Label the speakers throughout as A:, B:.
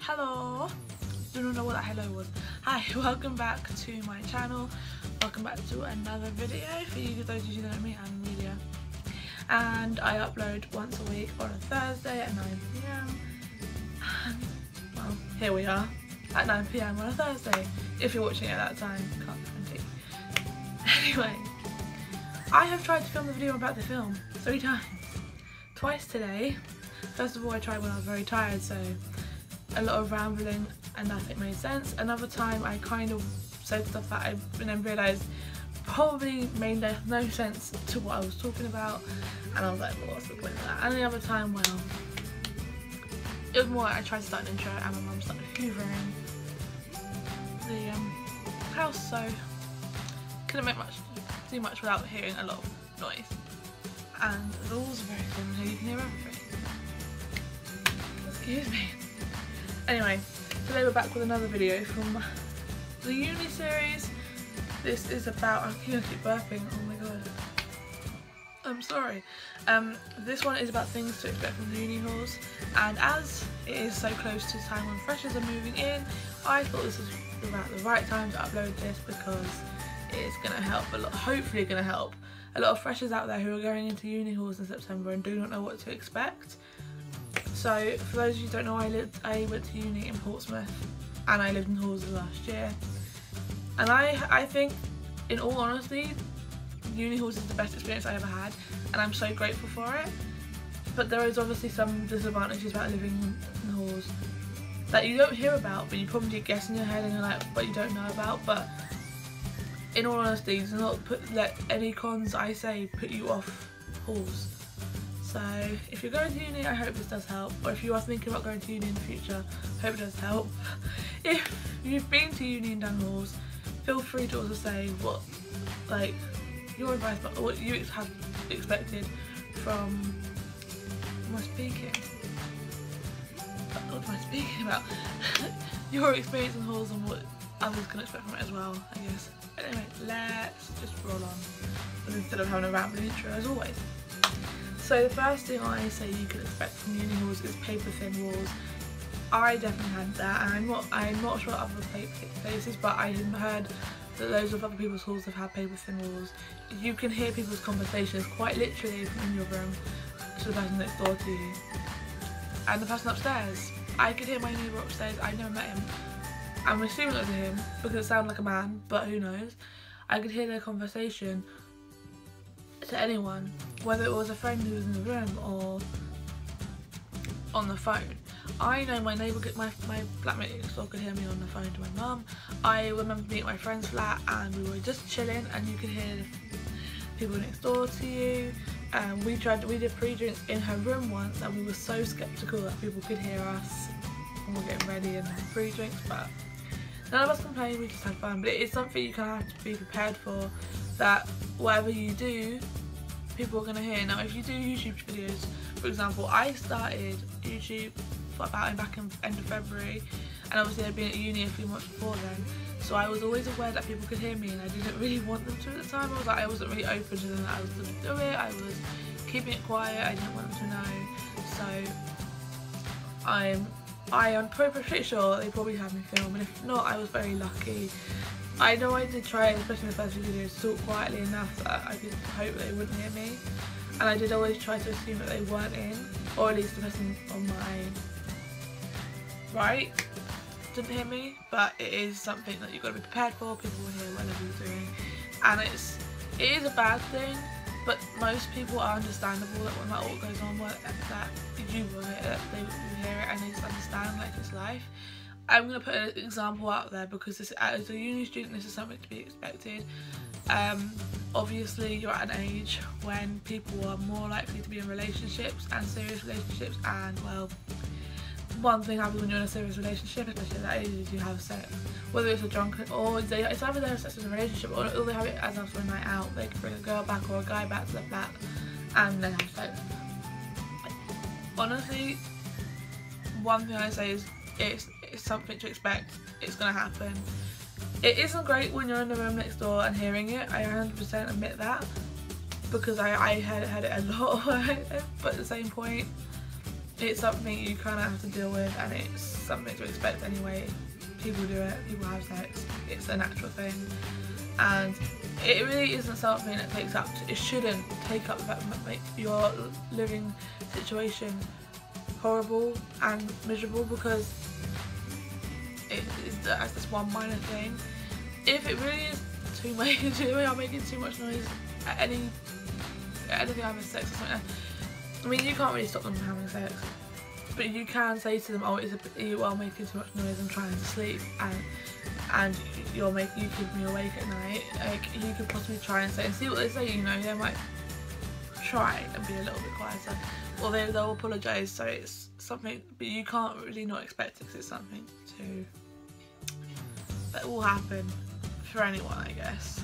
A: Hello. Do not know what that hello was. Hi, welcome back to my channel. Welcome back to another video. For you, those of you who don't know me, I'm Amelia. And I upload once a week on a Thursday at 9 PM. And, well, here we are at 9 PM on a Thursday. If you're watching it at that time, can't guarantee. Anyway, I have tried to film the video I'm about to film 3 times. Twice today. First of all, I tried when I was very tired, so a lot of rambling and nothing made sense. Another time I kind of said stuff that and then realised probably made no sense to what I was talking about, and I was like, well, what's the point of that? And the other time, well, it was more like I tried to start an intro and my mum started hoovering the house, so couldn't do much without hearing a lot of noise. And the walls are very thin, so you can hear everything. Excuse me. Anyway, today we're back with another video from the uni series. This is about, I'm gonna keep burping, oh my god. I'm sorry. This one is about things to expect from the uni halls, and as it is so close to the time when freshers are moving in, I thought this was about the right time to upload this because it's gonna help a lot, hopefully gonna help a lot of freshers out there who are going into uni halls in September and do not know what to expect. So for those of you who don't know, I went to uni in Portsmouth and I lived in halls last year, and I think, in all honesty, uni halls is the best experience I ever had, and I'm so grateful for it. But there is obviously some disadvantages about living in halls that you don't hear about, but you probably guess in your head and you're like, but you don't know about. But in all honesty, do not let any cons I say put you off halls. So if you're going to uni, I hope this does help, or if you are thinking about going to uni in the future, I hope it does help. If you've been to uni and done halls, feel free to also say what, like, your advice, but what you have expected from my speaking. What am I speaking about? Your experience in halls and what others can expect from it as well, I guess. But anyway, let's just roll on instead of having a rambling intro as always. So the first thing I say you can expect from uni halls is paper thin walls. I definitely had that, and I'm not sure other places, but I heard that loads of other people's halls have had paper thin walls. You can hear people's conversations quite literally from your room to the person next door to you. And the person upstairs, I could hear my neighbour upstairs. I never met him. I'm assuming it was him because it sounded like a man, but who knows. I could hear their conversation to anyone, whether it was a friend who was in the room or on the phone. I know my neighbour, my flatmate next door could hear me on the phone to my mum. I remember being at my friend's flat and we were just chilling and you could hear people next door to you. We did pre-drinks in her room once and we were so sceptical that people could hear us when we're getting ready and having pre-drinks, but none of us complained, we just had fun. But it is something you kind of have to be prepared for, that whatever you do, people are going to hear. Now if you do YouTube videos, for example, I started YouTube back in end of February, and obviously I'd been at uni a few months before then, so I was always aware that people could hear me and I didn't really want them to at the time. I wasn't really open to them that I was going to do it, I was keeping it quiet, I didn't want them to know. So I am pretty sure they probably had me film, and if not, I was very lucky. I know I did try, especially in the first few videos, to talk quietly enough that I could hope they wouldn't hear me, and I did always try to assume that they weren't in, or at least the person on my right didn't hear me. But it is something that you've got to be prepared for. People will hear whatever you're doing, and it is a bad thing, but most people are understandable that no matter what goes on, that you will hear it, they will hear it, and they just understand, like, it's life. I'm going to put an example out there because as a uni student, this is something to be expected. Obviously you're at an age when people are more likely to be in relationships and serious relationships, and well, one thing happens when you're in a serious relationship, especially at that age, is you have sex. Whether it's a drunken, or it's either they have sex in a relationship or they have it as after a night out. They can bring a girl back or a guy back to the flat and then have sex. Honestly, one thing I say is it's something to expect. It's gonna happen. It isn't great when you're in the room next door and hearing it. I 100% admit that, because I heard it a lot. But at the same point, it's something you kind of have to deal with, and it's something to expect anyway. People do it, people have sex, it's a natural thing, and it really isn't something that takes up, it shouldn't take up that make your living situation horrible and miserable, because that's just one minor thing. If it really is too much, you're making too much noise at anything having sex or something, I mean, you can't really stop them from having sex, but you can say to them, oh, you are making too much noise, I'm trying to sleep, and you keep me awake at night. Like, you could possibly try and say, and see what they say, you know, they might try and be a little bit quieter, or they'll apologise, so it's something, but you can't really not expect it, because it's something that will happen for anyone, I guess.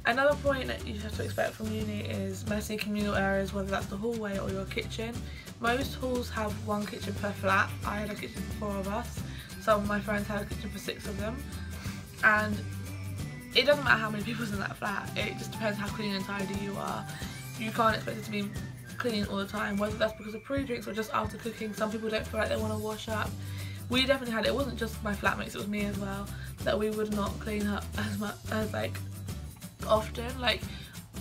A: Another point that you have to expect from uni is messy communal areas, whether that's the hallway or your kitchen. Most halls have one kitchen per flat. I had a kitchen for 4 of us. Some of my friends had a kitchen for 6 of them. And it doesn't matter how many people's in that flat. It just depends how clean and tidy you are. You can't expect it to be clean all the time, whether that's because of pre-drinks or just after cooking. Some people don't feel like they want to wash up. We definitely had it. It wasn't just my flatmates, it was me as well, that we would not clean up as much as like often. Like,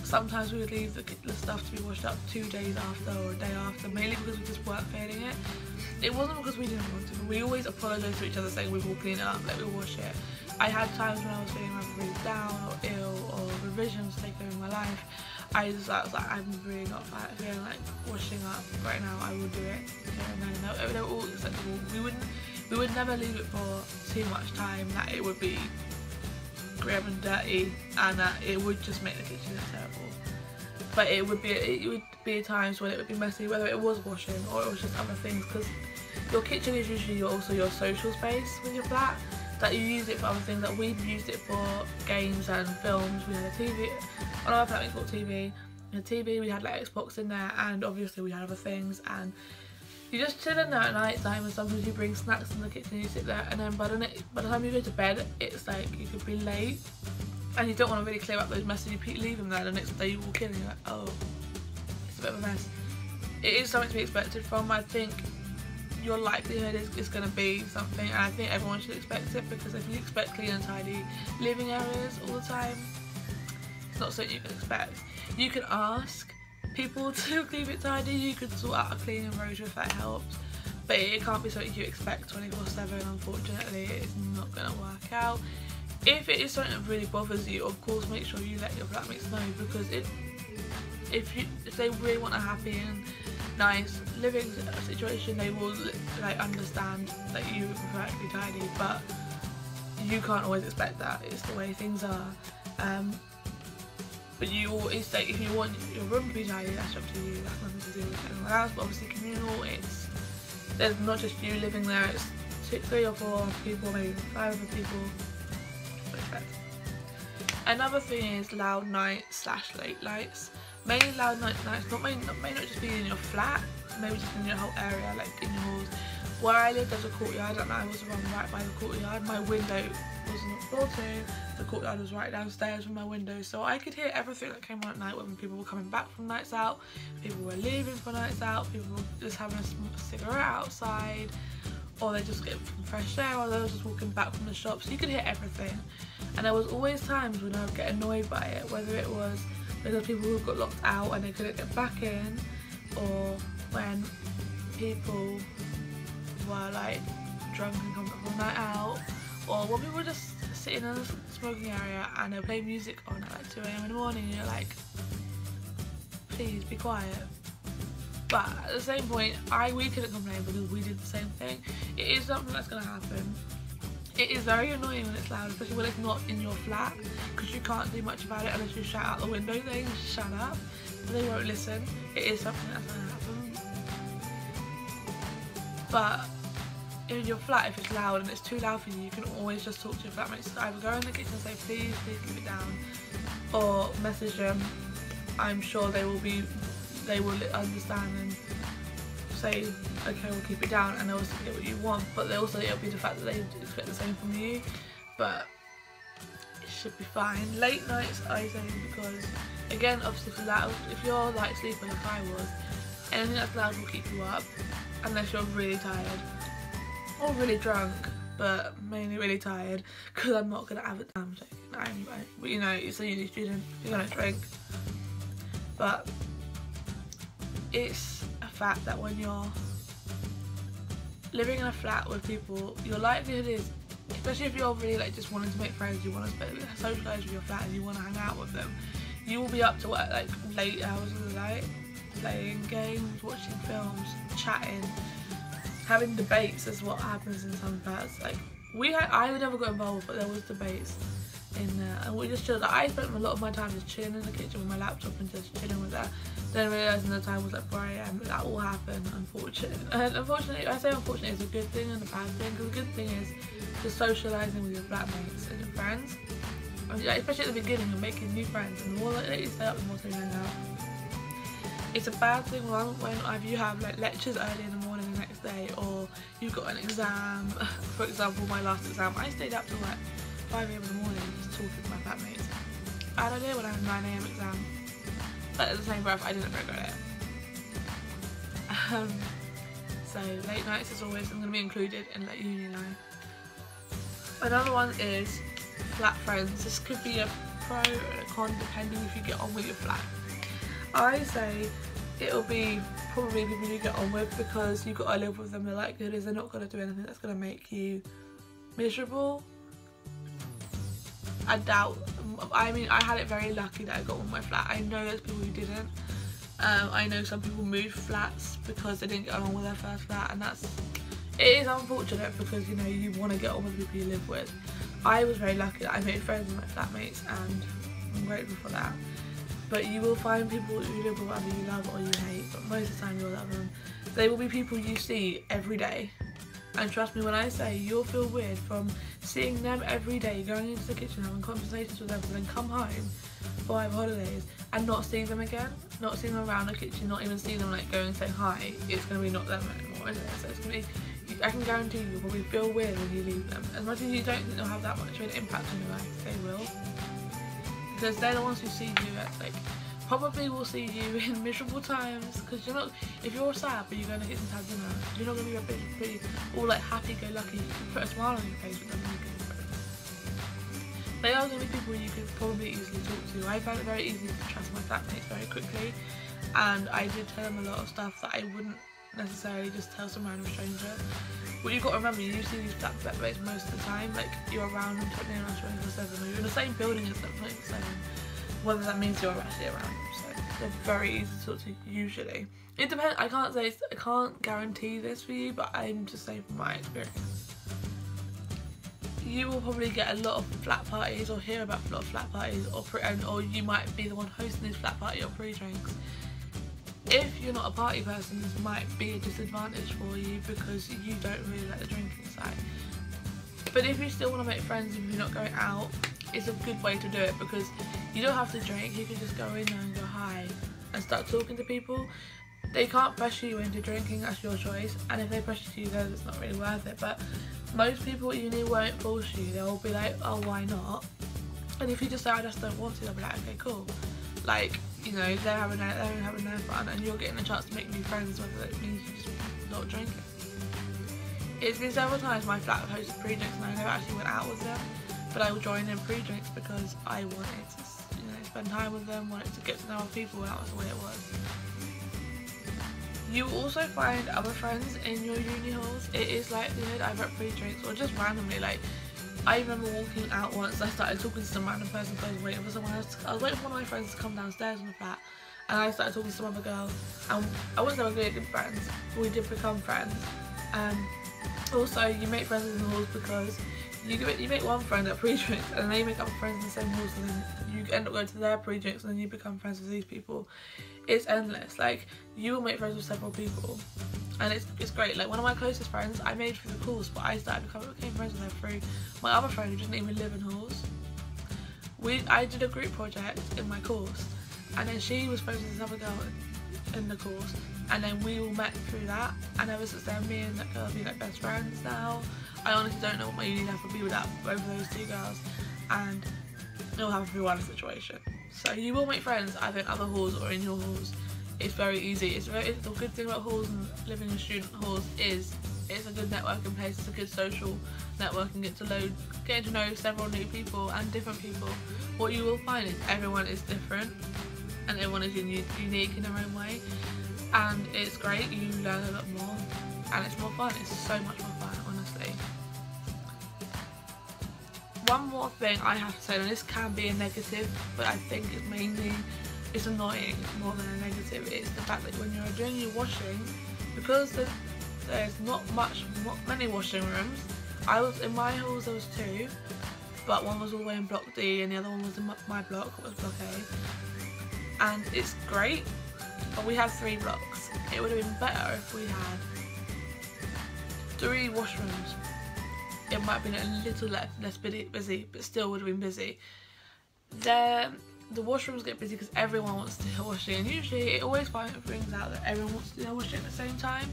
A: sometimes we would leave the stuff to be washed up 2 days after or a day after, mainly because we just weren't feeling it. It wasn't because we didn't want to, but we always apologise to each other, saying we will clean it up, like we'll wash it. I had times when I was feeling like really down or ill, or revisions take over my life. I was like, I'm really not feeling like washing up right now, I will do it. Yeah, no, they were all acceptable. We would never leave it for too much time that it would be grim and dirty, and that it would just make the kitchen look terrible. But it would be times when it would be messy, whether it was washing or it was just other things, because your kitchen is usually also your social space with your flat, that you use it for other things. That we've used it for games and films. We had a TV on our flat, we got TV. We had TV, we had like Xbox in there, and obviously we had other things, and you just chill in there at night time, and sometimes you bring snacks in the kitchen, you sit there, and then by the time you go to bed, it's like you could be late, and you don't want to really clear up those messes, you leave them there. The next day you walk in and you're like, oh, it's a bit of a mess. It is something to be expected from. I think your likelihood is going to be something, and I think everyone should expect it, because if you expect clean and tidy living areas all the time, it's not something you can expect. You can ask people to keep it tidy, you could sort out a cleaning rota if that helps, but it can't be something you expect 24/7. Unfortunately, it's not going to work out. If it is something that really bothers you, of course make sure you let your flatmates know, because if they really want a happy and nice living situation, they will like understand that you prefer it to be tidy, but you can't always expect that. It's the way things are. But you always, like, if you want your room to be tidy, that's up to you. That's nothing to do with anyone else. But obviously communal, there's not just you living there. It's 3 or 4 people, maybe 5 other people. Another thing is loud nights / late nights. Mainly loud nights may not just be in your flat, maybe just in your whole area, like in your halls. Where I lived, there's a courtyard, and I was run right by the courtyard. My window was on the floor too. The courtyard was right downstairs from my window, so I could hear everything that came on at night, when people were coming back from nights out, people were leaving for nights out, people were just having a cigarette outside, or they just getting some fresh air, or they were just walking back from the shops. So you could hear everything, and there was always times when I would get annoyed by it, whether it was because people who got locked out and they couldn't get back in, or when people were like drunk and come back from a night out, or when people were just sitting in the smoking area and they play music on at like 2 AM in the morning, and you're like, please be quiet. But at the same point, we couldn't complain because we did the same thing. It is something that's going to happen. It is very annoying when it's loud, especially when it's not in your flat, because you can't do much about it unless you shout out the window saying shut up. They won't listen. It is something that's going to happen. But in your flat, if it's loud and it's too loud for you, you can always just talk to your flatmates. Either go in the kitchen and say please keep it down, or message them. I'm sure they will understand and say okay, we'll keep it down, and they'll also get what you want. But it'll be the fact that they expect the same from you, but it should be fine. Late nights, I say, because again, obviously if you're like sleeping like I was, anything that's loud will keep you up, unless you're really tired or really drunk, but mainly really tired, because I'm not going to have it. I'm joking. But you know, it's a uni student, you're going to drink. But it's a fact that when you're living in a flat with people, your likelihood is, especially if you're really like just wanting to make friends, you want to socialise with your flat and you want to hang out with them, you will be up to like late hours of the night, playing games, watching films, chatting, having debates is what happens in some flats. Like I never got involved, but there was debates in there, and we just chilled. Like, I spent a lot of my time just chilling in the kitchen with my laptop and just chilling with that. Then realising the time was like 4 AM. That all happened, unfortunately. And unfortunately, I say unfortunately, it's a good thing and a bad thing. Because the good thing is just socialising with your flatmates and your friends. And, yeah, especially at the beginning, you're making new friends, and the more that you stay up, the more they hang out. It's a bad thing when either you have like lectures early in the morning the next day, or you've got an exam. For example, my last exam, I stayed up till like 5 AM in the morning just talking to my flatmates. I had an idea when I had a 9 AM exam, but at the same breath I didn't regret it. So late nights is always going to be included in like uni life. Another one is flat friends. This could be a pro or a con depending if you get on with your flat. I say it'll be probably people you get on with, because you've got to live with them. The likelihood is they're not going to do anything that's going to make you miserable. I doubt. I mean, I had it very lucky that I got on with my flat. I know there's people who didn't. I know some people moved flats because they didn't get on with their first flat, and it is unfortunate, because you know you want to get on with the people you live with. I was very lucky that I made friends with my flatmates, and I'm grateful for that. But you will find people who live with whether you love or you hate, but most of the time you'll love them. They will be people you see every day. And trust me when I say you'll feel weird from seeing them every day, going into the kitchen, having conversations with them, and then come home for 5 holidays and not seeing them again, not seeing them around the kitchen, not even seeing them like go and say hi. It's going to be not them anymore, isn't it? So it's going to be, I can guarantee you'll probably feel weird when you leave them. As much as you don't think they'll have that much of an impact on your life, they will. Because they're the ones who see you at like, probably will see you in miserable times, because you're not, if you're sad but you're going to get some dinner, you're not going to be pretty all like happy-go-lucky. You can put a smile on your face with them and you can be friends. They are going to be people you could probably easily talk to. I found it very easy to trust my flatmates very quickly, and I did tell them a lot of stuff that I wouldn't necessarily just tell some random stranger. But you've got to remember, you see these flatmates most of the time, like you're around them 24/7, or you're in the same building as them 24/7. Whether that means you're actually around them, so they're very easy to talk to usually. It depends. I can't guarantee this for you, but I'm just saying from my experience. You will probably get a lot of flat parties, or hear about a lot of flat parties, or you might be the one hosting this flat party or pre-drinks. If you're not a party person, this might be a disadvantage for you, because you don't really like the drinking side. But if you still want to make friends, if you're not going out, it's a good way to do it, because you don't have to drink. You can just go in there and go hi and start talking to people. They can't pressure you into drinking, that's your choice, and if they pressure you then it's not really worth it. But most people at uni won't force you. They'll be like, oh, why not? And if you just say, I just don't want to, they'll be like, okay, cool. Like, you know, they're having their fun, and you're getting a chance to make new friends, whether it means you just not drinking. It's been several times my flat have hosted pre-drinks and I never actually went out with them, but I will join in pre-drinks because I wanted to, you know, spend time with them, wanted to get to know other people, and that was the way it was. You will also find other friends in your uni halls. It is likelihood either at pre-drinks or just randomly. Like, I remember walking out once, I started talking to some random person because I was waiting for someone else. I was waiting for one of my friends to come downstairs on the flat, and I started talking to some other girl. And I wouldn't say we were really good friends, but we did become friends. Also, you make friends in the halls because you make one friend at pre-drinks, and then they make other friends in the same halls, and then you end up going to their pre-drinks, and then you become friends with these people. It's endless. Like, you will make friends with several people, and it's great. Like, one of my closest friends I made through the course, but I became friends with her through my other friend who didn't even live in halls. I did a group project in my course, and then she was friends with this other girl in the course, and then we all met through that, and ever since then me and that girl have been like best friends now. I honestly don't know what my uni life would be without both of those two girls, and it'll have a one situation. So you will make friends either in other halls or in your halls. it's very easy. The good thing about halls and living in student halls is it's a good networking place, it's a good social networking, getting to know several new people and different people. What you will find is everyone is different and everyone is unique in their own way, and it's great. You learn a lot more and it's more fun. It's so much more fun, honestly. One more thing I have to say, and this can be a negative, but I think it's annoying more than a negative, is the fact that when you're doing your washing, because there's not many washing rooms. In my halls there was 2, but one was all the way in block D and the other one was in my block, it was block A. And it's great, but we have 3 blocks. It would have been better if we had 3 washrooms. It might have been a little less busy, but still would have been busy. The washrooms get busy because everyone wants to do their washing, and usually it always brings out that everyone wants to do their washing at the same time.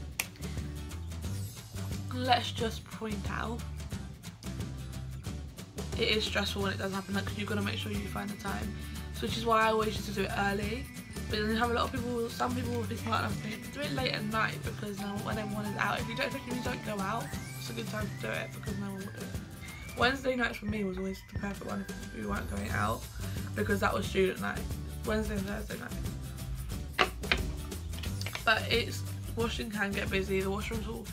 A: Let's just point out, it is stressful when it does happen, because you've got to make sure you find the time. So which is why I always used to do it early. But then you have a lot of people, some people will be smart enough to do it late at night, because now when everyone is out, especially if you don't go out, it's a good time to do it because no one will do it. Wednesday nights for me was always the perfect one if we weren't going out, because that was student night. Wednesday and Thursday night. But washing can get busy. The washrooms will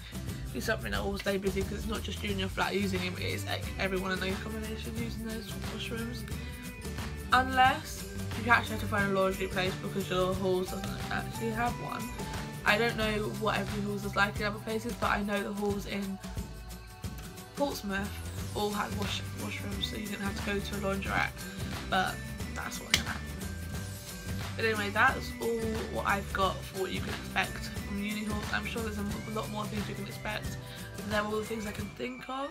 A: be something that will stay busy, because it's not just you in your flat using them, it's like everyone in those combinations using those washrooms. Unless you actually have to find a laundry place because your halls doesn't actually have one. I don't know what every halls is like in other places, but I know the halls in Portsmouth all had washrooms, so you didn't have to go to a laundrette, but that's what happened. But anyway, that's all what I've got for what you can expect from uni halls. I'm sure there's a lot more things you can expect. They're all the things I can think of,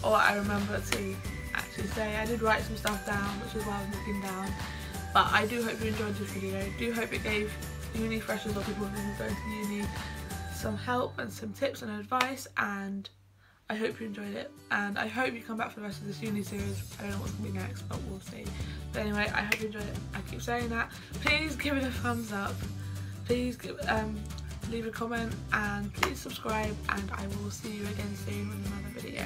A: or I remember to actually say. I did write some stuff down, which is why I was looking down. But I do hope you enjoyed this video. I do hope it gave uni freshers or people who are going to uni some help and some tips and advice, and I hope you enjoyed it, and I hope you come back for the rest of this uni series. I don't know what's going to be next, but we'll see. But anyway, I hope you enjoyed it. I keep saying that. Please give it a thumbs up. Please leave a comment, and please subscribe, and I will see you again soon with another video.